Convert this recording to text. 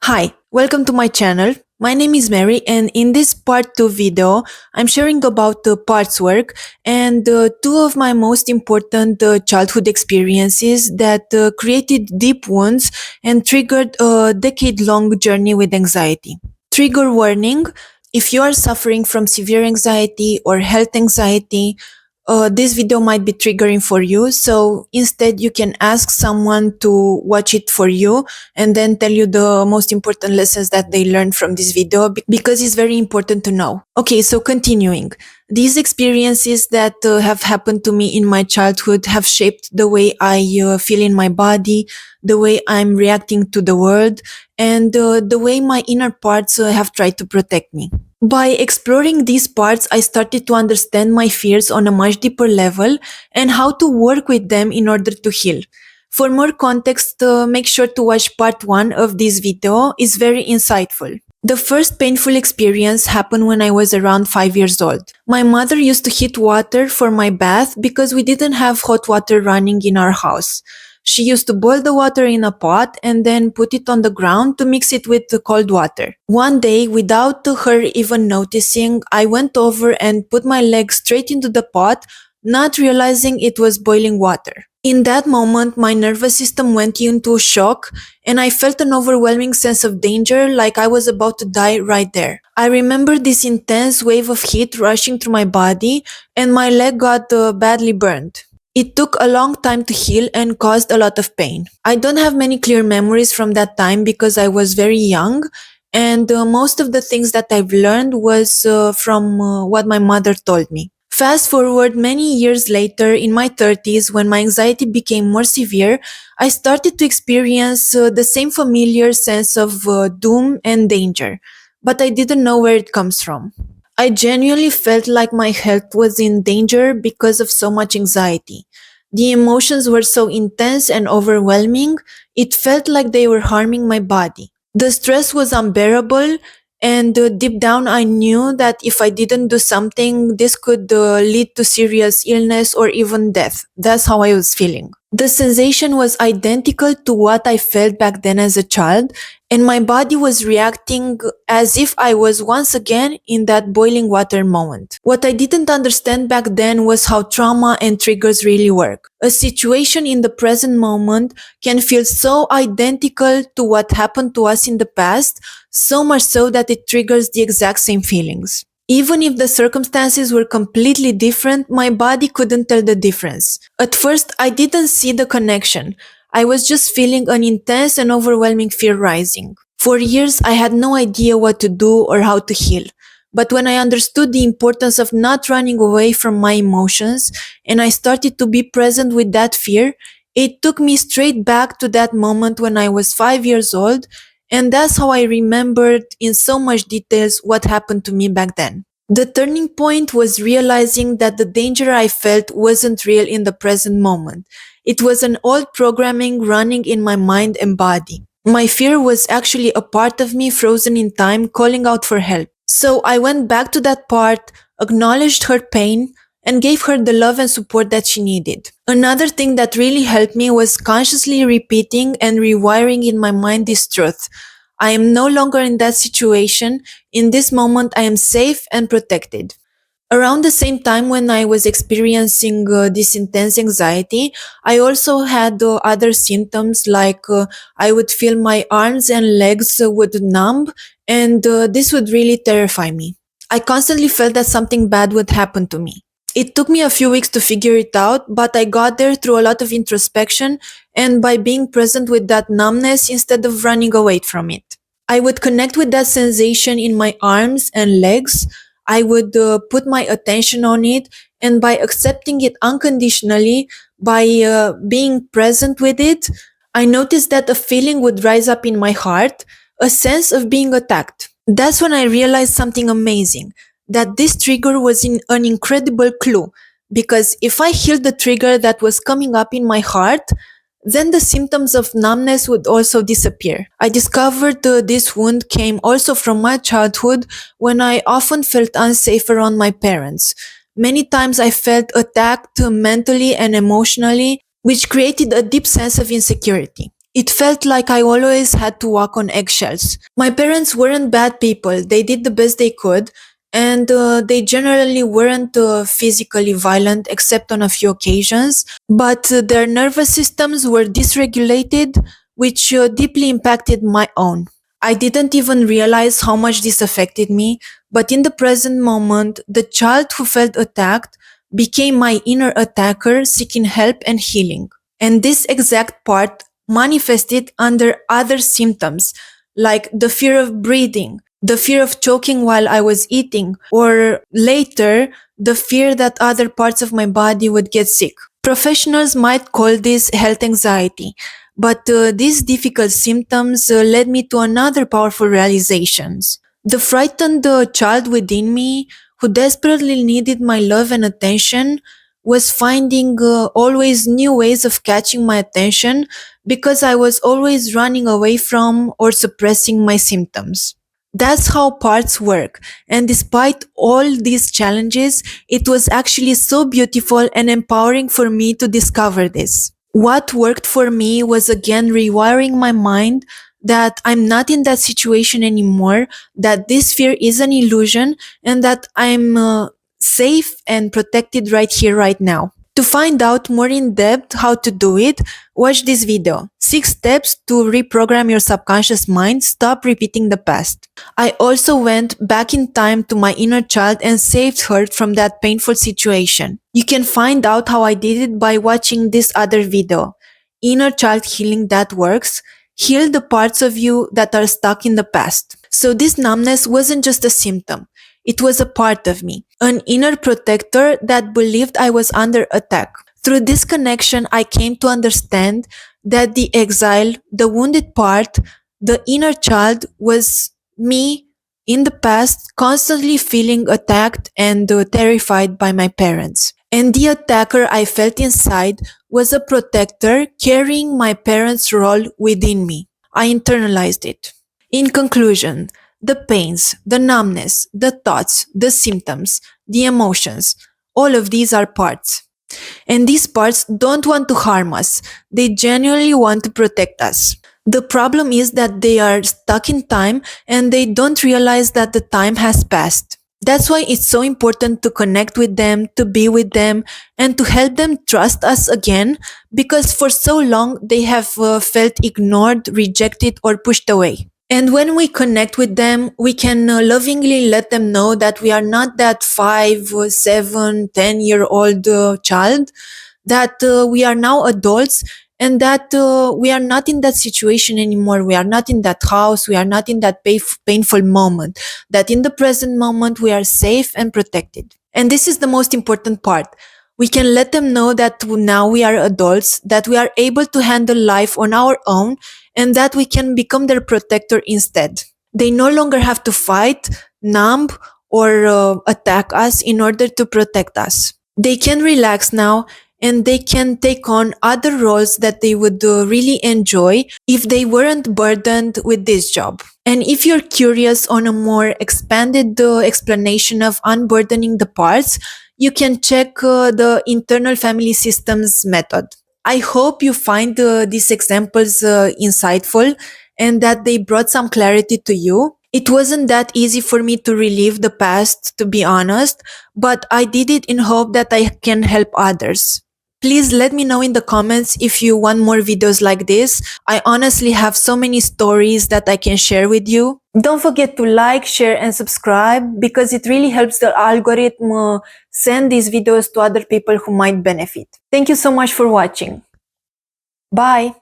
Hi, welcome to my channel. My name is Mary, and in this part 2 video, I'm sharing about the parts work and two of my most important childhood experiences that created deep wounds and triggered a decade-long journey with anxiety. Trigger warning: if you are suffering from severe anxiety or health anxiety, this video might be triggering for you. So instead, you can ask someone to watch it for you and then tell you the most important lessons that they learned from this video because it's very important to know. Okay, so continuing. These experiences that have happened to me in my childhood have shaped the way I feel in my body, the way I'm reacting to the world, and the way my inner parts have tried to protect me. By exploring these parts, I started to understand my fears on a much deeper level and how to work with them in order to heal. For more context, make sure to watch part 1 of this video. It's very insightful. The first painful experience happened when I was around 5 years old. My mother used to heat water for my bath because we didn't have hot water running in our house. She used to boil the water in a pot and then put it on the ground to mix it with the cold water. One day, without her even noticing, I went over and put my leg straight into the pot, not realizing it was boiling water. In that moment, my nervous system went into shock and I felt an overwhelming sense of danger, like I was about to die right there. I remember this intense wave of heat rushing through my body and my leg got badly burned. It took a long time to heal and caused a lot of pain. I don't have many clear memories from that time because I was very young, and most of the things that I've learned was from what my mother told me. Fast forward many years later, in my 30s, when my anxiety became more severe, I started to experience the same familiar sense of doom and danger, but I didn't know where it comes from. I genuinely felt like my health was in danger because of so much anxiety. The emotions were so intense and overwhelming, it felt like they were harming my body. The stress was unbearable, and deep down I knew that if I didn't do something, this could lead to serious illness or even death. That's how I was feeling. The sensation was identical to what I felt back then as a child, and my body was reacting as if I was once again in that boiling water moment. What I didn't understand back then was how trauma and triggers really work. A situation in the present moment can feel so identical to what happened to us in the past, so much so that it triggers the exact same feelings. Even if the circumstances were completely different, my body couldn't tell the difference. At first, I didn't see the connection. I was just feeling an intense and overwhelming fear rising. For years, I had no idea what to do or how to heal. But when I understood the importance of not running away from my emotions, and I started to be present with that fear, it took me straight back to that moment when I was 5 years old, and that's how I remembered in so much details what happened to me back then. The turning point was realizing that the danger I felt wasn't real in the present moment. It was an old programming running in my mind and body. My fear was actually a part of me frozen in time calling out for help. So I went back to that part, acknowledged her pain, and gave her the love and support that she needed. Another thing that really helped me was consciously repeating and rewiring in my mind this truth. I am no longer in that situation. In this moment, I am safe and protected. Around the same time when I was experiencing this intense anxiety, I also had other symptoms like I would feel my arms and legs would numb, and this would really terrify me. I constantly felt that something bad would happen to me. It took me a few weeks to figure it out, but I got there through a lot of introspection and by being present with that numbness instead of running away from it. I would connect with that sensation in my arms and legs. I would put my attention on it, and by accepting it unconditionally, by being present with it, I noticed that a feeling would rise up in my heart, a sense of being attacked. That's when I realized something amazing, that this trigger was an incredible clue, because if I healed the trigger that was coming up in my heart, then the symptoms of numbness would also disappear. I discovered this wound came also from my childhood when I often felt unsafe around my parents. Many times I felt attacked mentally and emotionally, which created a deep sense of insecurity. It felt like I always had to walk on eggshells. My parents weren't bad people, they did the best they could, and they generally weren't physically violent except on a few occasions, but their nervous systems were dysregulated, which deeply impacted my own. I didn't even realize how much this affected me, but in the present moment, the child who felt attacked became my inner attacker seeking help and healing. And this exact part manifested under other symptoms, like the fear of breathing, the fear of choking while I was eating, or later, the fear that other parts of my body would get sick. Professionals might call this health anxiety, but these difficult symptoms led me to another powerful realizations. The frightened child within me, who desperately needed my love and attention, was finding always new ways of catching my attention because I was always running away from or suppressing my symptoms. That's how parts work. And despite all these challenges, it was actually so beautiful and empowering for me to discover this. What worked for me was again rewiring my mind that I'm not in that situation anymore, that this fear is an illusion, and that I'm safe and protected right here, right now. To find out more in depth how to do it, watch this video. 6 steps to reprogram your subconscious mind, stop repeating the past. I also went back in time to my inner child and saved her from that painful situation. You can find out how I did it by watching this other video. Inner child healing that works. Heal the parts of you that are stuck in the past. So this numbness wasn't just a symptom. It was a part of me, an inner protector that believed I was under attack. Through this connection, I came to understand that the exile, the wounded part, the inner child was me in the past, constantly feeling attacked and terrified by my parents. And the attacker I felt inside was a protector carrying my parents' role within me. I internalized it. In conclusion, the pains, the numbness, the thoughts, the symptoms, the emotions, all of these are parts. And these parts don't want to harm us. They genuinely want to protect us. The problem is that they are stuck in time and they don't realize that the time has passed. That's why it's so important to connect with them, to be with them, and to help them trust us again, because for so long they have felt ignored, rejected, or pushed away. And when we connect with them, we can lovingly let them know that we are not that 5, 7, 10-year-old child, that we are now adults, and that we are not in that situation anymore. We are not in that house. We are not in that painful moment. That in the present moment, we are safe and protected. And this is the most important part. We can let them know that now we are adults, that we are able to handle life on our own, and that we can become their protector instead. They no longer have to fight, numb, or attack us in order to protect us. They can relax now, and they can take on other roles that they would really enjoy if they weren't burdened with this job. And if you're curious on a more expanded explanation of unburdening the parts, you can check the internal family systems method. I hope you find these examples insightful and that they brought some clarity to you. It wasn't that easy for me to relive the past, to be honest, but I did it in hope that I can help others. Please let me know in the comments if you want more videos like this. I honestly have so many stories that I can share with you. Don't forget to like, share, and subscribe because it really helps the algorithm send these videos to other people who might benefit. Thank you so much for watching. Bye.